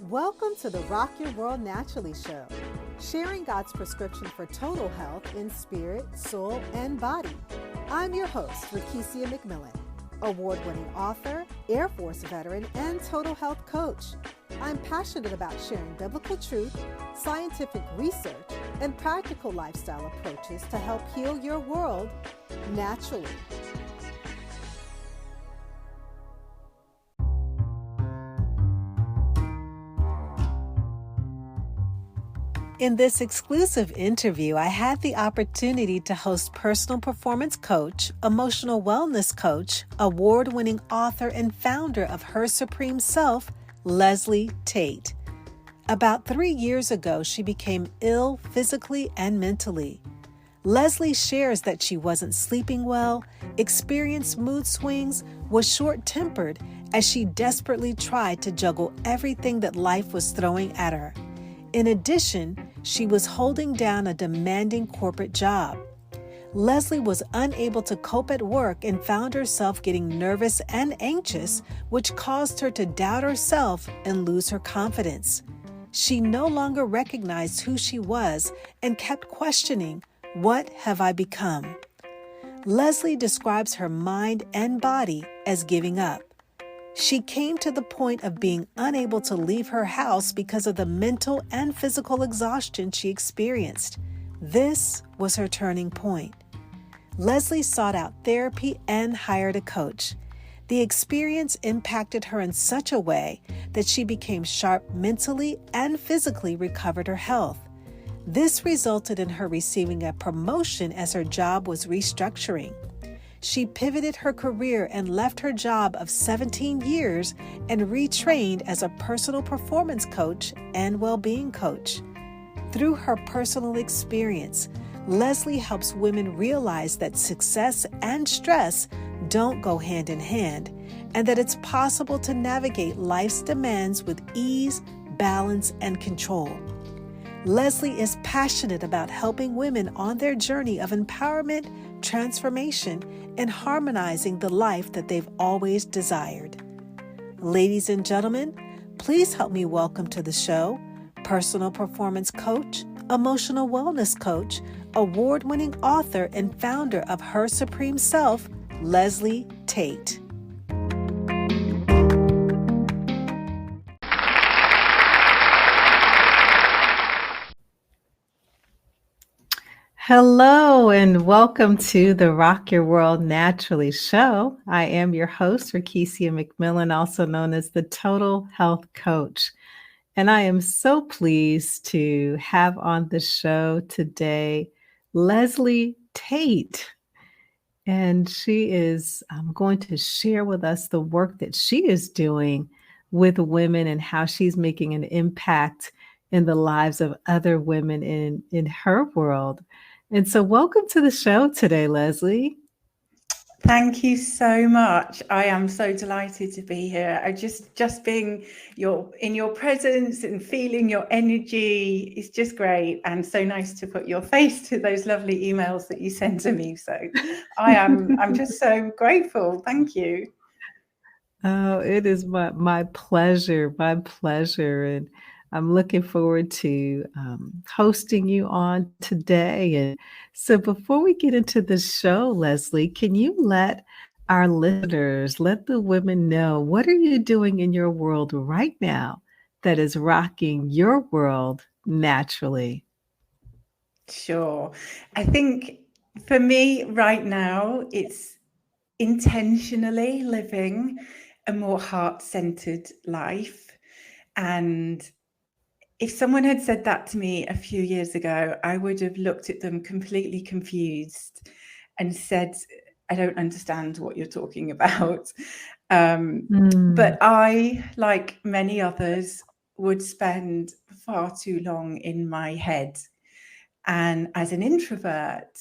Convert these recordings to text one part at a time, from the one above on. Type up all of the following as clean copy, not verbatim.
Welcome to the Rock Your World Naturally show, sharing God's prescription for total health in spirit, soul, and body. I'm your host, Rekishia McMillan, award-winning author, Air Force veteran, and total health coach. I'm passionate about sharing biblical truth, scientific research, and practical lifestyle approaches to help heal your world naturally. In this exclusive interview, I had the opportunity to host personal performance coach, emotional wellness coach, award-winning author, and founder of Her Supreme Self, Lesley Tait. About 3 years ago, she became ill physically and mentally. Lesley shares that she wasn't sleeping well, experienced mood swings, was short-tempered as she desperately tried to juggle everything that life was throwing at her. In addition, she was holding down a demanding corporate job. Lesley was unable to cope at work and found herself getting nervous and anxious, which caused her to doubt herself and lose her confidence. She no longer recognized who she was and kept questioning, "What have I become?" Lesley describes her mind and body as giving up. She came to the point of being unable to leave her house because of the mental and physical exhaustion she experienced. This was her turning point. Lesley sought out therapy and hired a coach. The experience impacted her in such a way that she became sharp mentally and physically recovered her health. This resulted in her receiving a promotion as her job was restructuring. She pivoted her career and left her job of 17 years and retrained as a personal performance coach and well-being coach. Through her personal experience, Lesley helps women realize that success and stress don't go hand in hand, and that it's possible to navigate life's demands with ease, balance, and control. Lesley is passionate about helping women on their journey of empowerment, transformation, and harmonizing the life that they've always desired. Ladies and gentlemen, please help me welcome to the show personal performance coach, emotional wellness coach, award-winning author, and founder of Her Supreme Self, Lesley Tait. Hello and welcome to the Rock Your World Naturally show. I am your host, Rekishia McMillan, also known as the Total Health Coach. And I am so pleased to have on the show today Lesley Tait. And she is going to share with us the work that she is doing with women and how she's making an impact in the lives of other women in her world. And so welcome to the show today, Lesley. Thank you so much. I am so delighted to be here. I just being in your presence and feeling your energy is just great, and so nice to put your face to those lovely emails that you send to me. So I'm just so grateful. Thank you. Oh, it is my pleasure, and I'm looking forward to hosting you on today. And so before we get into the show, Lesley, can you let our listeners, let the women know, what are you doing in your world right now that is rocking your world naturally? Sure. I think for me right now, it's intentionally living a more heart-centered life. And if someone had said that to me a few years ago, I would have looked at them completely confused and said, I don't understand what you're talking about. But I, like many others, would spend far too long in my head. And as an introvert,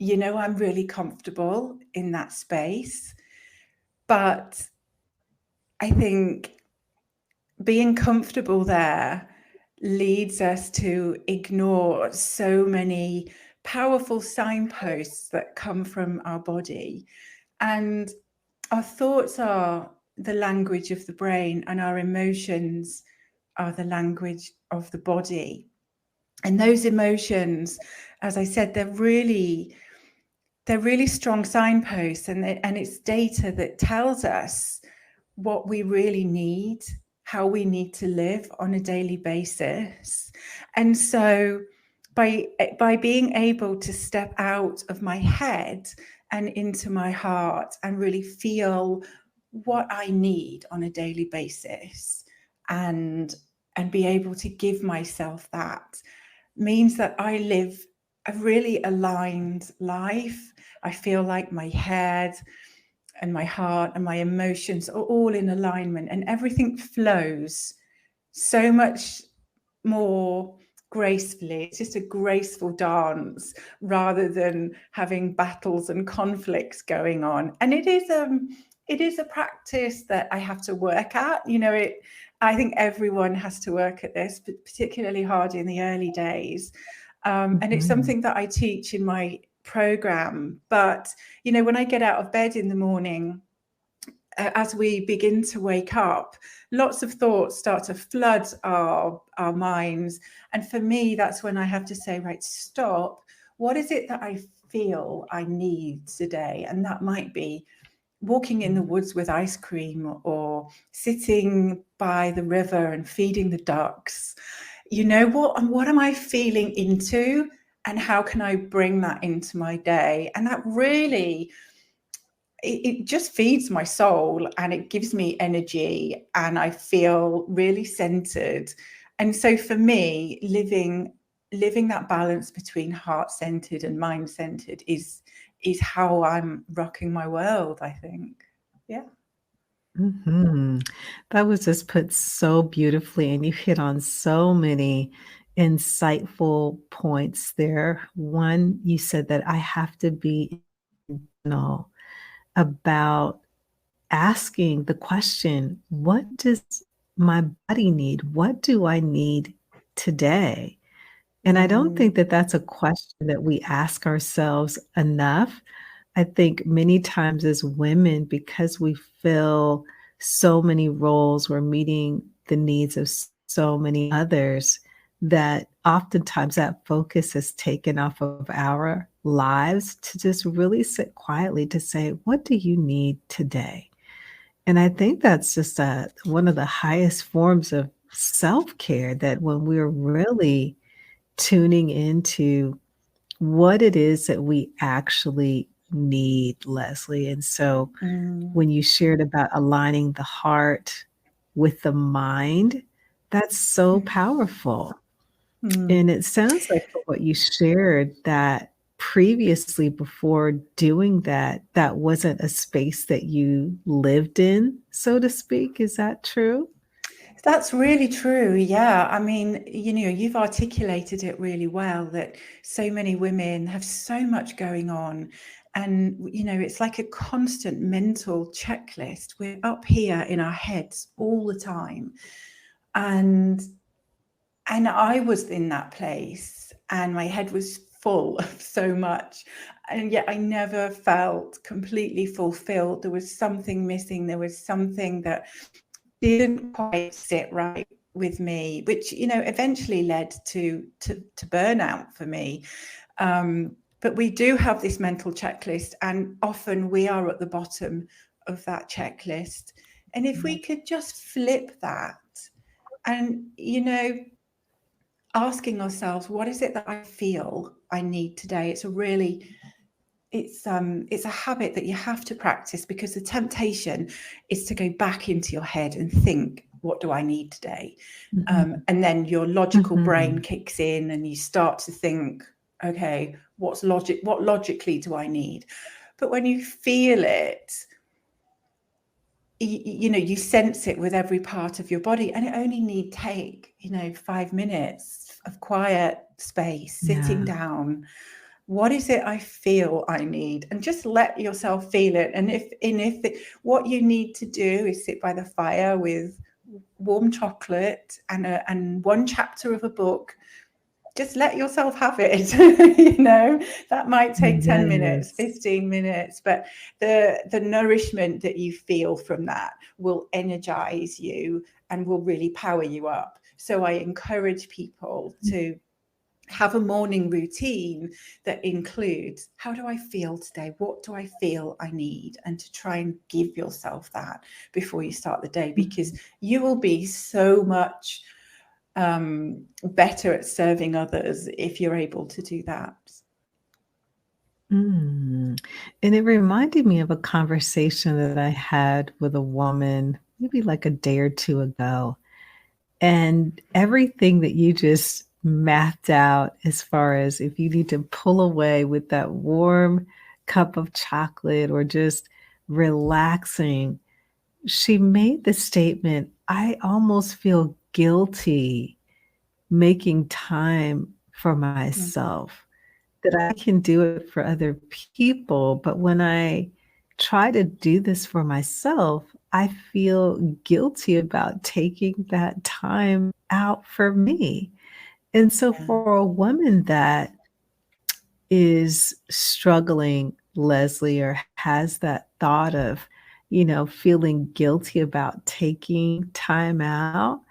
I'm really comfortable in that space. But I think being comfortable there leads us to ignore so many powerful signposts that come from our body. And our thoughts are the language of the brain, and our emotions are the language of the body. And those emotions, as I said, they're really strong signposts, and it's data that tells us what we really need, how we need to live on a daily basis. And so by being able to step out of my head and into my heart and really feel what I need on a daily basis, and be able to give myself that, means that I live a really aligned life. I feel like my head and my heart and my emotions are all in alignment, and everything flows so much more gracefully. It's just a graceful dance rather than having battles and conflicts going on. And it is a practice that I have to work at. I think everyone has to work at this, but particularly hard in the early days. And it's something that I teach in my program. But, when I get out of bed in the morning, as we begin to wake up, lots of thoughts start to flood our minds. And for me, that's when I have to say, right, stop. What is it that I feel I need today? And that might be walking in the woods with ice cream, or sitting by the river and feeding the ducks. What am I feeling into, and how can I bring that into my day? And that really, it just feeds my soul, and it gives me energy, and I feel really centered. And so for me, living that balance between heart-centered and mind-centered is how I'm rocking my world, I think. Yeah. That was just put so beautifully, and you hit on so many insightful points there. One, you said that I have to be intentional about asking the question, what does my body need? What do I need today? And I don't think that that's a question that we ask ourselves enough. I think many times as women, because we fill so many roles, we're meeting the needs of so many others, that oftentimes that focus is taken off of our lives to just really sit quietly to say, what do you need today? And I think that's just one of the highest forms of self-care, that when we're really tuning into what it is that we actually need, Lesley. And so when you shared about aligning the heart with the mind, that's so powerful. And it sounds like from what you shared that previously, before doing that, that wasn't a space that you lived in, so to speak. Is that true? That's really true. Yeah. I mean, you've articulated it really well, that so many women have so much going on. And, it's like a constant mental checklist. We're up here in our heads all the time. And I was in that place, and my head was full of so much. And yet I never felt completely fulfilled. There was something missing. There was something that didn't quite sit right with me, which eventually led to burnout for me. But we do have this mental checklist, and often we are at the bottom of that checklist. And if we could just flip that, and asking ourselves, what is it that I feel I need today? It's a habit that you have to practice, because the temptation is to go back into your head and think, what do I need today? And then your logical brain kicks in, and you start to think, okay, what logically do I need? But when you feel it, you sense it with every part of your body, and it only need take 5 minutes of quiet space, sitting down. What is it I feel I need? And just let yourself feel it. And what you need to do is sit by the fire with warm chocolate and one chapter of a book. Just let yourself have it. That might take 10 minutes, 15 minutes, but the nourishment that you feel from that will energize you and will really power you up. So I encourage people to have a morning routine that includes, how do I feel today? What do I feel I need? And to try and give yourself that before you start the day, because you will be so much better at serving others if you're able to do that. Mm. And it reminded me of a conversation that I had with a woman maybe like a day or two ago. And everything that you just mapped out as far as if you need to pull away with that warm cup of chocolate or just relaxing, she made the statement, I almost feel guilty making time for myself, that I can do it for other people. But when I try to do this for myself, I feel guilty about taking that time out for me. And so Yeah. for a woman that is struggling, Lesley, or has that thought of, feeling guilty about taking time out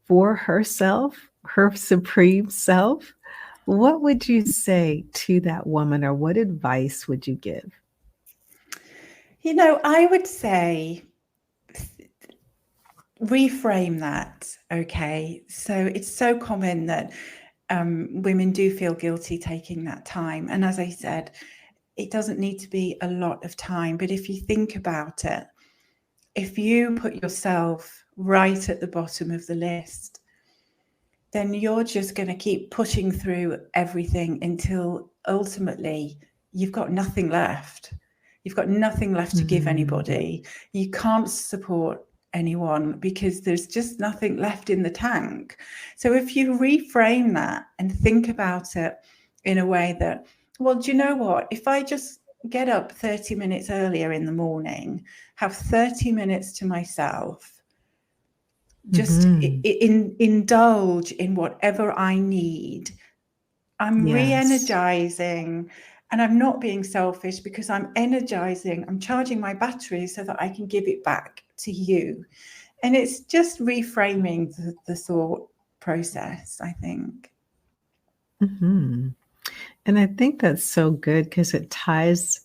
for herself, her supreme self, what would you say to that woman, or what advice would you give? I would say reframe that. Okay. So it's so common that women do feel guilty taking that time. And as I said, it doesn't need to be a lot of time. But if you think about it, if you put yourself right at the bottom of the list, then you're just going to keep pushing through everything until ultimately you've got nothing left. You've got nothing left to give anybody. You can't support anyone because there's just nothing left in the tank. So if you reframe that and think about it in a way that, well, do you know what? If I just get up 30 minutes earlier in the morning, have 30 minutes to myself, just indulge in whatever I need, I'm Yes. re-energizing, and I'm not being selfish because I'm energizing, I'm charging my battery so that I can give it back to you. And it's just reframing the thought process, I think. And I think that's so good because it ties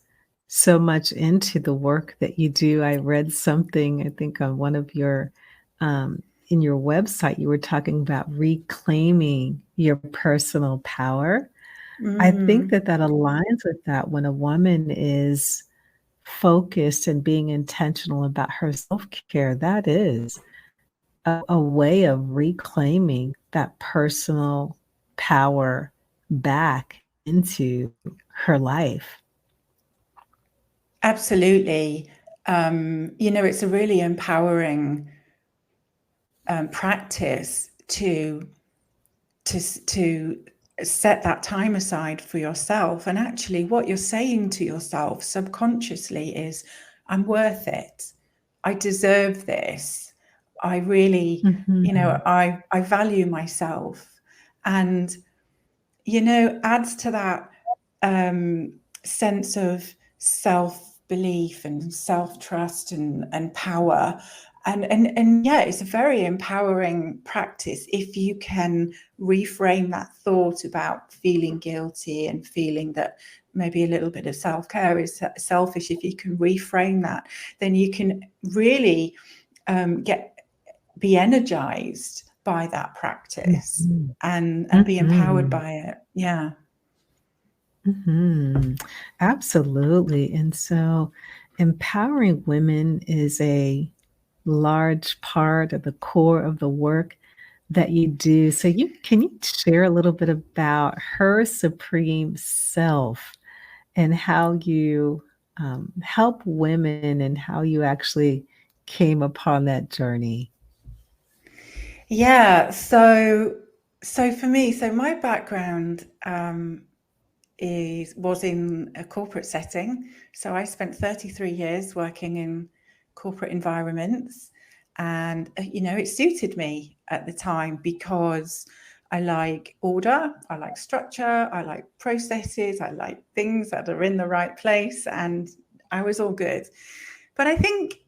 so much into the work that you do. I read something, I think on one of your, in your website, you were talking about reclaiming your personal power. I think that that aligns with that when a woman is focused and being intentional about her self-care, that is a way of reclaiming that personal power back into her life. Absolutely. It's a really empowering practice to set that time aside for yourself. And actually what you're saying to yourself subconsciously is, I'm worth it. I deserve this. I really, I value myself. And, adds to that sense of self-belief and self-trust and power. And yeah, it's a very empowering practice if you can reframe that thought about feeling guilty and feeling that maybe a little bit of self-care is selfish. If you can reframe that, then you can really be energized by that practice and be empowered by it. Yeah. Absolutely. And so empowering women is a large part of the core of the work that you do. So can you share a little bit about her supreme self and how you help women and how you actually came upon that journey? Yeah. So for me, my background was in a corporate setting. So I spent 33 years working in corporate environments, and it suited me at the time because I like order, I like structure, I like processes, I like things that are in the right place, and I was all good. But I think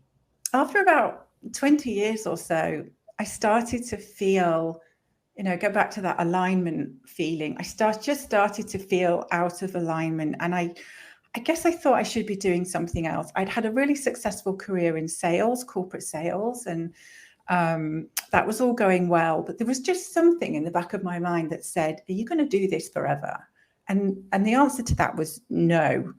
after about 20 years or so, I started to feel go back to that alignment feeling. I just started to feel out of alignment, and I guess I thought I should be doing something else. I'd had a really successful career in sales, corporate sales, and that was all going well. But there was just something in the back of my mind that said, "Are you going to do this forever?" And the answer to that was no.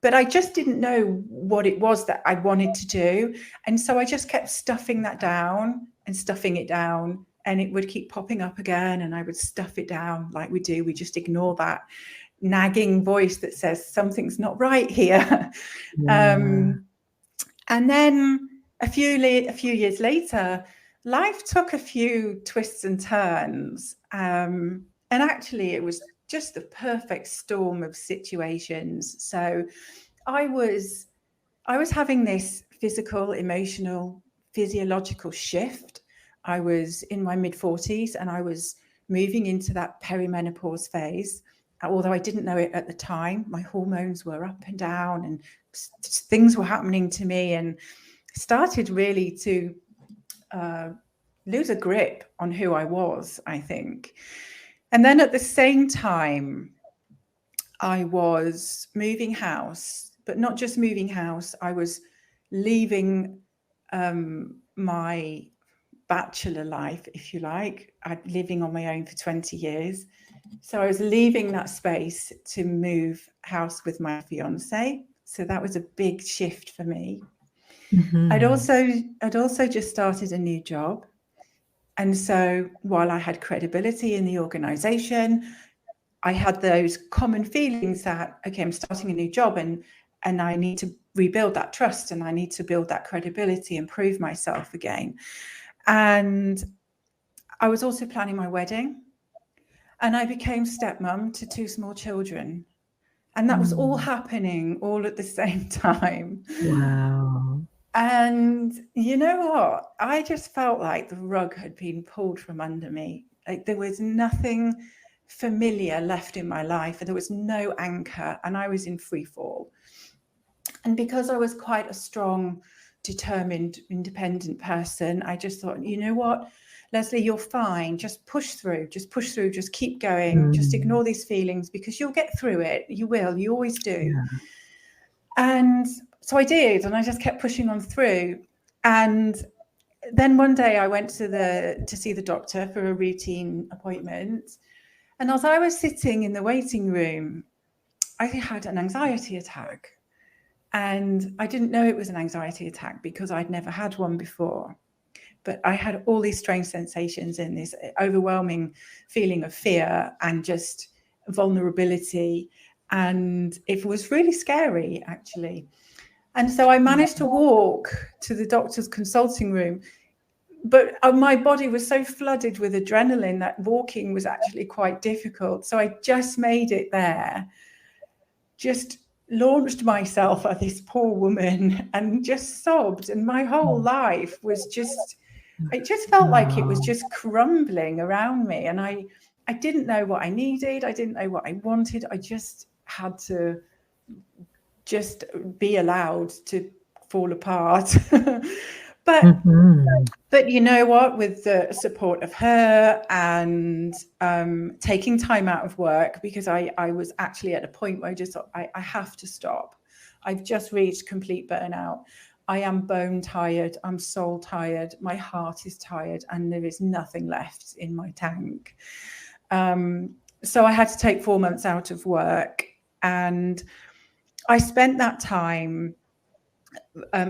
But I just didn't know what it was that I wanted to do. And so I just kept stuffing that down and stuffing it down. And it would keep popping up again. And I would stuff it down like we do. We just ignore that nagging voice that says something's not right here. Yeah. And then a few years later, life took a few twists and turns. And actually, it was just the perfect storm of situations. So I was having this physical, emotional, physiological shift. I was in my mid-40s and I was moving into that perimenopause phase. Although I didn't know it at the time, my hormones were up and down and things were happening to me, and started really to lose a grip on who I was, I think. And then at the same time, I was moving house, but not just moving house. I was leaving my bachelor life, if you like. I'd been living on my own for 20 years. So I was leaving that space to move house with my fiance. So that was a big shift for me. Mm-hmm. I'd also just started a new job. And so while I had credibility in the organization, I had those common feelings that, okay, I'm starting a new job and I need to rebuild that trust and I need to build that credibility and prove myself again. And I was also planning my wedding, and I became stepmom to 2 small children. And that was all happening all at the same time. Wow. And you know what? I just felt like the rug had been pulled from under me. Like there was nothing familiar left in my life, and there was no anchor, and I was in free fall. And because I was quite a strong, determined, independent person, I just thought, you know what, Lesley, you're fine. Just push through, just keep going, just ignore these feelings because you'll get through it. You will, you always do. Yeah. And so I did, and I just kept pushing on through. And then one day I went to see the doctor for a routine appointment. And as I was sitting in the waiting room, I had an anxiety attack. And I didn't know it was an anxiety attack because I'd never had one before. But I had all these strange sensations and this overwhelming feeling of fear and just vulnerability. And it was really scary, actually. And so I managed to walk to the doctor's consulting room. But my body was so flooded with adrenaline that walking was actually quite difficult. So I just made it there, just launched myself at this poor woman and just sobbed. And my whole life was just, it just felt like it was just crumbling around me. And I didn't know what I needed. I didn't know what I wanted. I just had to just be allowed to fall apart. But you know what, with the support of her and taking time out of work, because I was actually at a point where I just thought, I have to stop. I've just reached complete burnout. I am bone tired. I'm soul tired. My heart is tired, and there is nothing left in my tank. So I had to take 4 months out of work, and I spent that time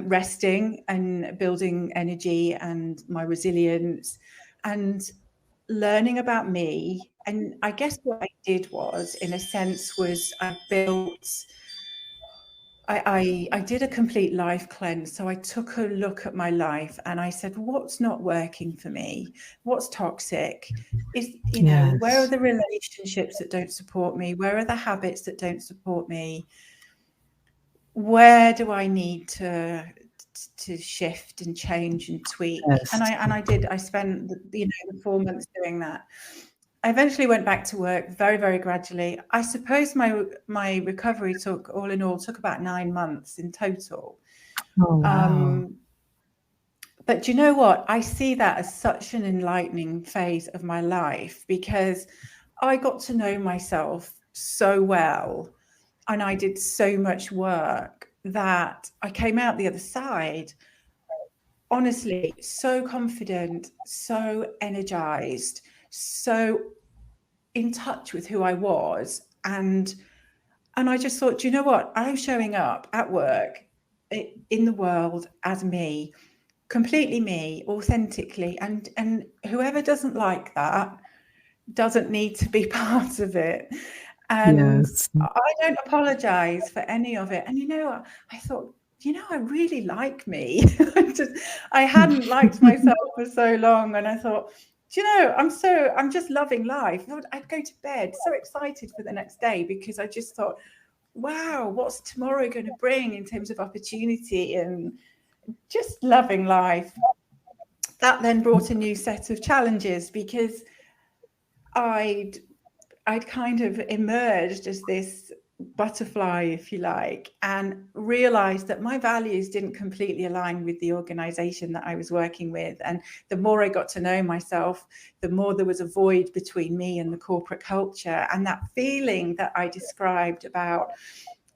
resting and building energy and my resilience and learning about me. And I guess what I did was, in a sense, was I did a complete life cleanse. So I took a look at my life and I said, what's not working for me? What's toxic? Where are the relationships that don't support me? Where are the habits that don't support me? Where do I need to shift and change and tweak? Yes. And I did. I spent the 4 months doing that. I eventually went back to work very, very gradually. I suppose my recovery took about 9 months in total. Oh, wow. But do you know what? I see that as such an enlightening phase of my life, because I got to know myself so well and I did so much work that I came out the other side, honestly, so confident, so energized, so in touch with who I was. And I just thought, do you know what? I'm showing up at work in the world as me, completely me, authentically. And whoever doesn't like that doesn't need to be part of it. And Yes. I don't apologize for any of it. And, I thought, I really like me. I hadn't liked myself for so long. And I thought, I'm just loving life. I'd go to bed so excited for the next day, because I just thought, wow, what's tomorrow going to bring in terms of opportunity, and just loving life. That then brought a new set of challenges, because I'd kind of emerged as this butterfly, if you like, and realized that my values didn't completely align with the organization that I was working with. And the more I got to know myself, the more there was a void between me and the corporate culture. And that feeling that I described about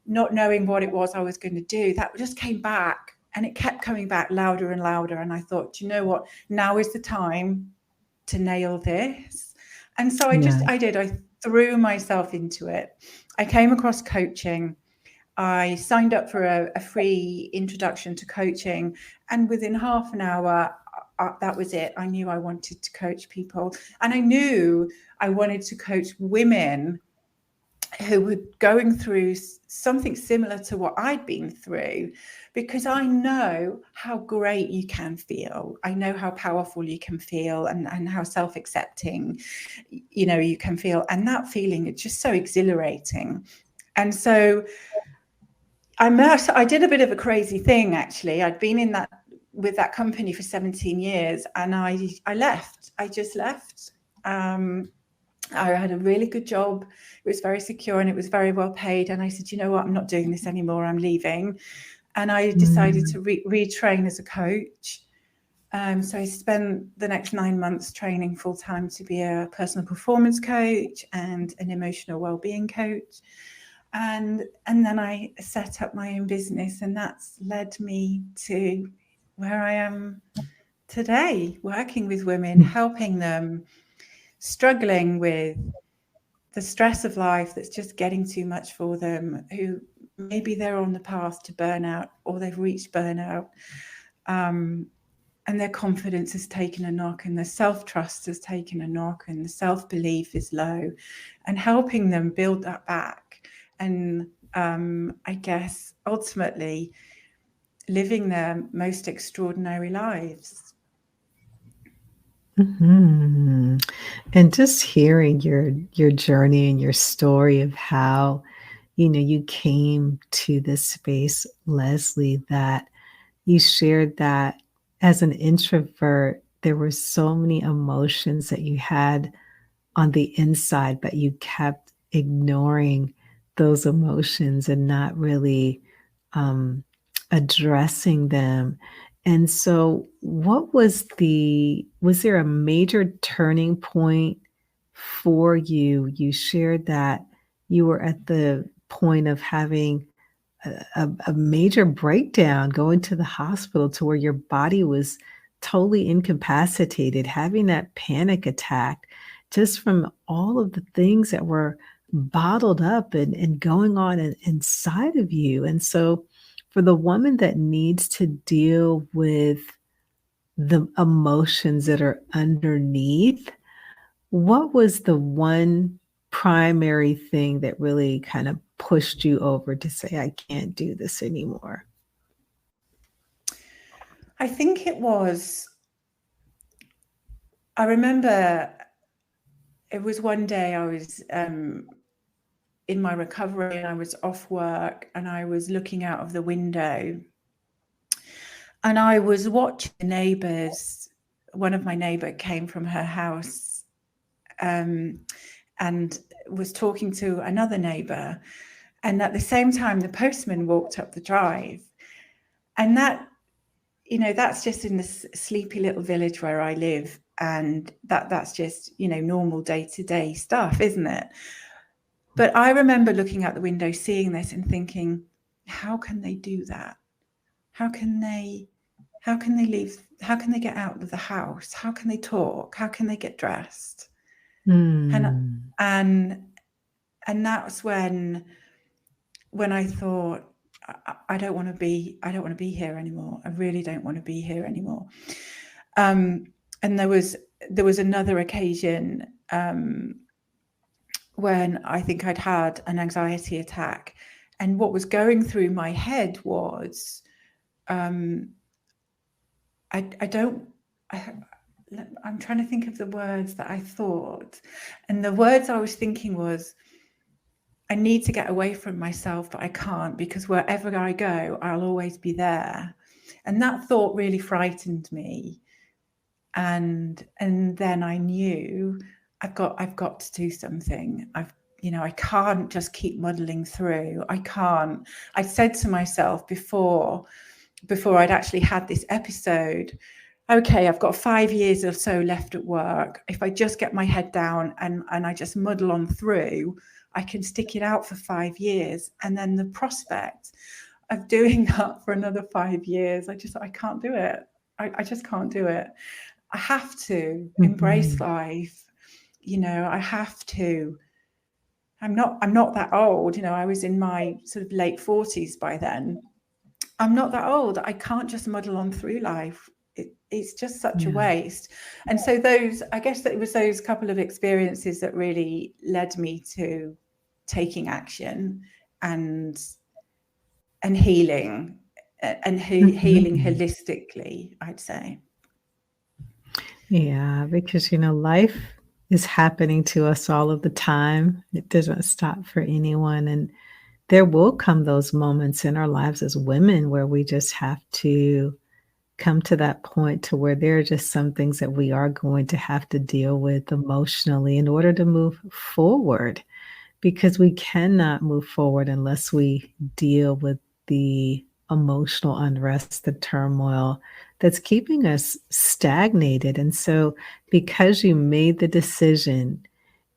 not knowing what it was I was going to do, that just came back, and it kept coming back louder and louder. And I thought, do you know what? Now is the time to nail this. And so I threw myself into it. I came across coaching. I signed up for a free introduction to coaching. And within half an hour, that was it. I knew I wanted to coach people. And I knew I wanted to coach women who were going through something similar to what I'd been through, because I know how great you can feel. I know how powerful you can feel, and how self-accepting, you can feel. And that feeling is just so exhilarating. And so I did a bit of a crazy thing, actually. I'd been with that company for 17 years, and I left. I just left. I had a really good job. It was very secure and it was very well paid. And I said, you know what, I'm not doing this anymore. I'm leaving. And I decided to retrain as a coach. So I spent the next 9 months training full time to be a personal performance coach and an emotional well-being coach. And then I set up my own business, and that's led me to where I am today, working with women, helping them struggling with the stress of life that's just getting too much for them, who maybe they're on the path to burnout, or they've reached burnout, and their confidence has taken a knock, and their self-trust has taken a knock, and the self-belief is low, and helping them build that back. And I guess ultimately living their most extraordinary lives. Mm-hmm. And just hearing your journey and your story of how, you came to this space, Lesley, that you shared that as an introvert, there were so many emotions that you had on the inside, but you kept ignoring those emotions and not really addressing them. And so was there a major turning point for you? You shared that you were at the point of having a major breakdown, going to the hospital to where your body was totally incapacitated, having that panic attack just from all of the things that were bottled up and going on inside of you. And so for the woman that needs to deal with the emotions that are underneath, what was the one primary thing that really kind of pushed you over to say, I can't do this anymore? I think I remember it was one day I was in my recovery, and I was off work, and I was looking out of the window, and I was watching the neighbours. One of my neighbour came from her house and was talking to another neighbour. And at the same time, the postman walked up the drive. And that, that's just in this sleepy little village where I live, and that's just, normal day-to-day stuff, isn't it? But I remember looking out the window, seeing this and thinking, how can they do that? How can they leave? How can they get out of the house? How can they talk? How can they get dressed? And that's when I thought, I don't want to be here anymore. I really don't want to be here anymore. And there was another occasion when I think I'd had an anxiety attack, and what was going through my head was, I'm trying to think of the words that I thought, and the words I was thinking was, I need to get away from myself, but I can't, because wherever I go, I'll always be there. And that thought really frightened me. And then I knew I've got to do something. I can't just keep muddling through. I can't. I said to myself before I'd actually had this episode, okay, I've got 5 years or so left at work. If I just get my head down and I just muddle on through, I can stick it out for 5 years. And then the prospect of doing that for another 5 years, I can't do it. I just can't do it. I have to embrace life. I have to. I'm not that old. I was in my sort of late 40s by then. I'm not that old. I can't just muddle on through life. It's just such a waste. And so I guess that it was those couple of experiences that really led me to taking action and healing and healing holistically, I'd say. Yeah, because, life is happening to us all of the time. It doesn't stop for anyone. And there will come those moments in our lives as women where we just have to come to that point to where there are just some things that we are going to have to deal with emotionally in order to move forward, because we cannot move forward unless we deal with the emotional unrest, the turmoil that's keeping us stagnated. And so because you made the decision,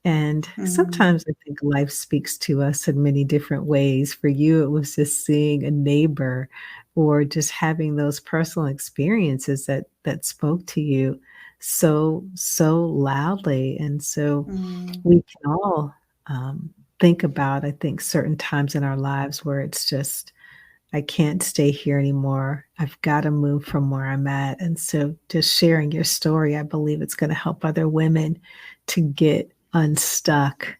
and sometimes I think life speaks to us in many different ways. For you, it was just seeing a neighbor or just having those personal experiences that spoke to you so loudly. And so we can all think about, I think, certain times in our lives where it's just, I can't stay here anymore. I've got to move from where I'm at. And so just sharing your story, I believe it's going to help other women to get unstuck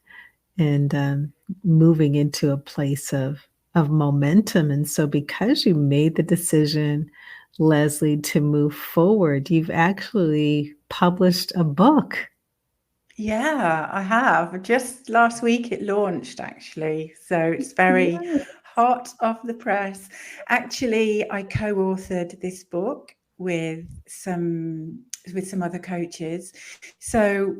and moving into a place of momentum. And so because you made the decision, Lesley, to move forward, you've actually published a book. Yeah, I have. Just last week it launched, actually. So it's very hot off the press. Actually, I co-authored this book with some other coaches. So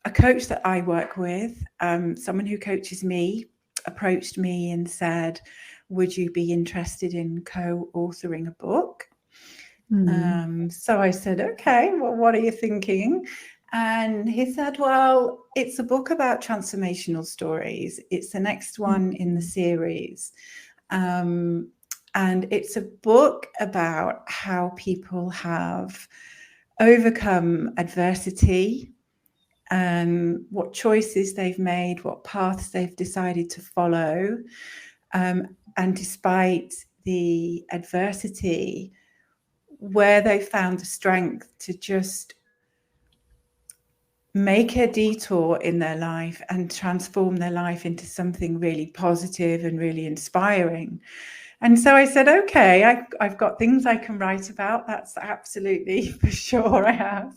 a coach that I work with, someone who coaches me, approached me and said, would you be interested in co-authoring a book? So I said, okay, well, what are you thinking? And he said, well, it's a book about transformational stories. It's the next one in the series. And it's a book about how people have overcome adversity, what choices they've made, what paths they've decided to follow. And despite the adversity, where they found the strength to just make a detour in their life and transform their life into something really positive and really inspiring. And so I said, okay, I've got things I can write about. That's absolutely for sure I have.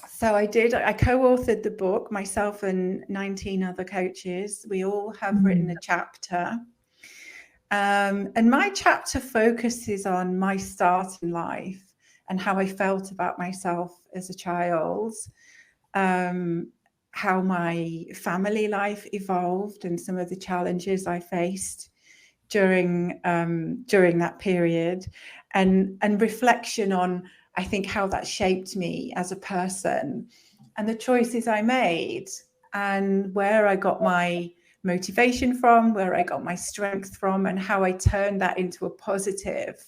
So I did. I co-authored the book, myself and 19 other coaches. We all have written a chapter. And my chapter focuses on my start in life and how I felt about myself as a child, how my family life evolved and some of the challenges I faced during that period. and reflection on, I think, how that shaped me as a person and the choices I made and where I got my motivation from, where I got my strength from, and how I turned that into a positive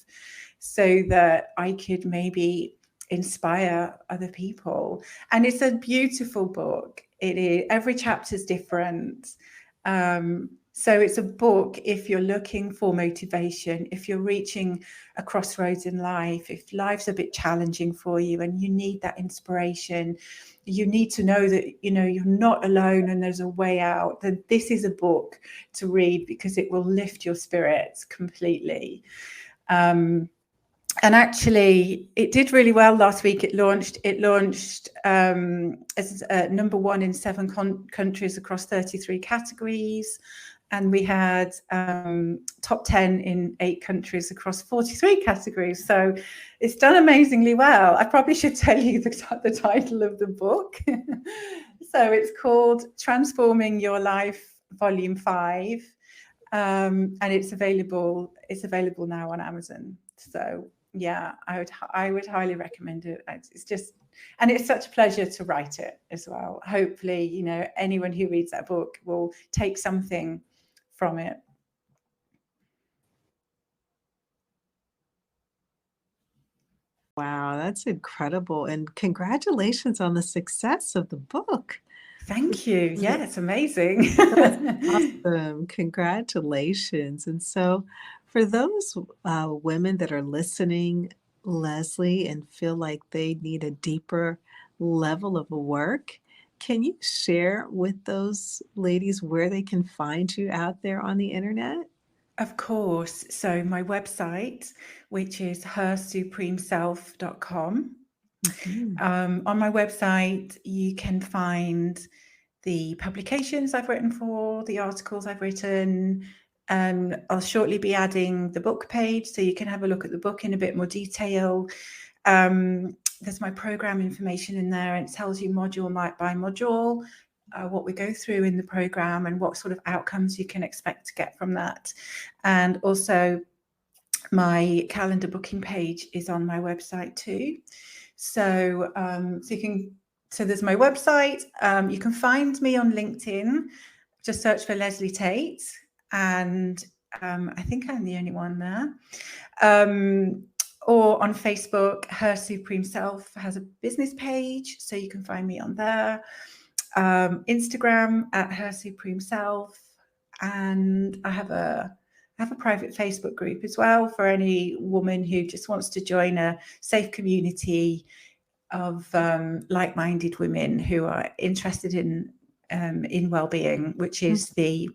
so that I could maybe inspire other people. And it's a beautiful book. It is, every chapter is different. So it's a book if you're looking for motivation, if you're reaching a crossroads in life, if life's a bit challenging for you and you need that inspiration, you need to know that, you know, you're not alone and there's a way out, then this is a book to read because it will lift your spirits completely. And actually, it did really well last week. It launched as number one in 7 countries across 33 categories. And we had top 10 in 8 countries across 43 categories. So it's done amazingly well. I probably should tell you the title of the book. So it's called Transforming Your Life, Volume 5. And it's available now on Amazon. So yeah, I would highly recommend it. It's just, and it's such a pleasure to write it as well. Hopefully, you know, anyone who reads that book will take something from it. Wow, that's incredible. And congratulations on the success of the book. Thank you. Yeah, it's amazing. That's awesome. Congratulations. And so, for those women that are listening, Lesley, and feel like they need a deeper level of work, can you share with those ladies where they can find you out there on the internet? Of course. So my website, which is hersupremeself.com. On my website, you can find the publications I've written for, the articles I've written. I'll shortly be adding the book page, so you can have a look at the book in a bit more detail. There's my program information in there, and it tells you module by module what we go through in the program and what sort of outcomes you can expect to get from that. And also my calendar booking page is on my website too. So so there's my website. You can find me on LinkedIn. Just search for Lesley Tait, and I think I'm the only one there. Or on Facebook, Her Supreme Self has a business page, so you can find me on there. Instagram at Her Supreme Self, and I have a private Facebook group as well for any woman who just wants to join a safe community of like-minded women who are interested in well-being, which is the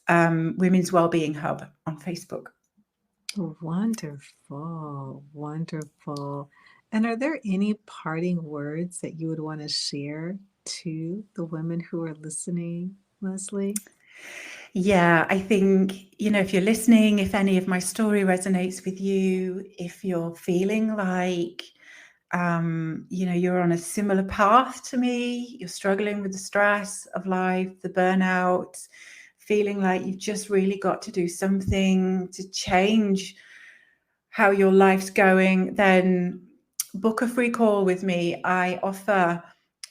Women's Wellbeing Hub on Facebook. Wonderful, wonderful. And are there any parting words that you would want to share to the women who are listening, Lesley? Yeah, I think, you know, if you're listening, if any of my story resonates with you, if you're feeling like, you know, you're on a similar path to me, you're struggling with the stress of life, the burnout, feeling like you've just really got to do something to change how your life's going, then book a free call with me. I offer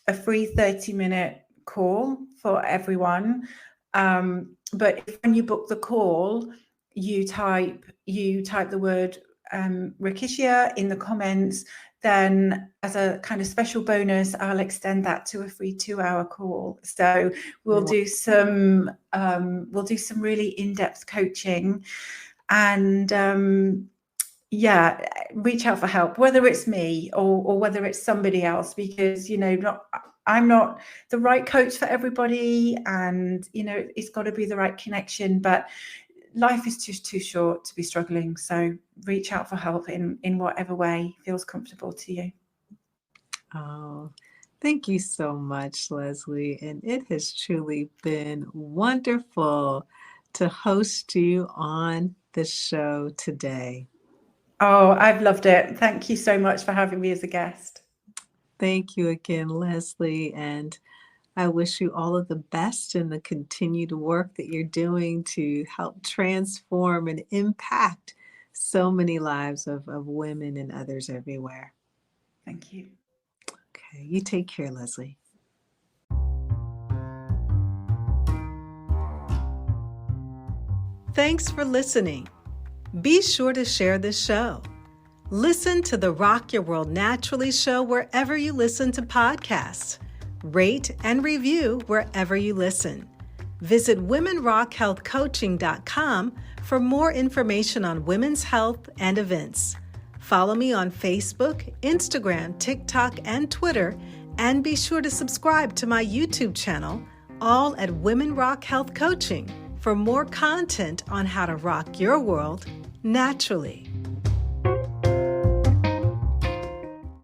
a free 30-minute call for everyone. But if, when you book the call, you type the word Rekishia in the comments, then as a kind of special bonus, I'll extend that to a free 2-hour call. So we'll do some really in-depth coaching, and yeah, reach out for help, whether it's me or whether it's somebody else, because, you know, I'm not the right coach for everybody, and, you know, it's got to be the right connection, but life is just too short to be struggling. So reach out for help in whatever way feels comfortable to you. Oh, thank you so much, Lesley. And it has truly been wonderful to host you on the show today. Oh, I've loved it. Thank you so much for having me as a guest. Thank you again, Lesley. And I wish you all of the best in the continued work that you're doing to help transform and impact so many lives of women and others everywhere. Thank you. Okay, you take care, Lesley. Thanks for listening. Be sure to share this show. Listen to the Rock Your World Naturally show wherever you listen to podcasts. Rate and review wherever you listen. Visit womenrockhealthcoaching.com for more information on women's health and events. Follow me on Facebook, Instagram, TikTok, and Twitter, and be sure to subscribe to my YouTube channel, all at Women Rock Health Coaching, for more content on how to rock your world naturally.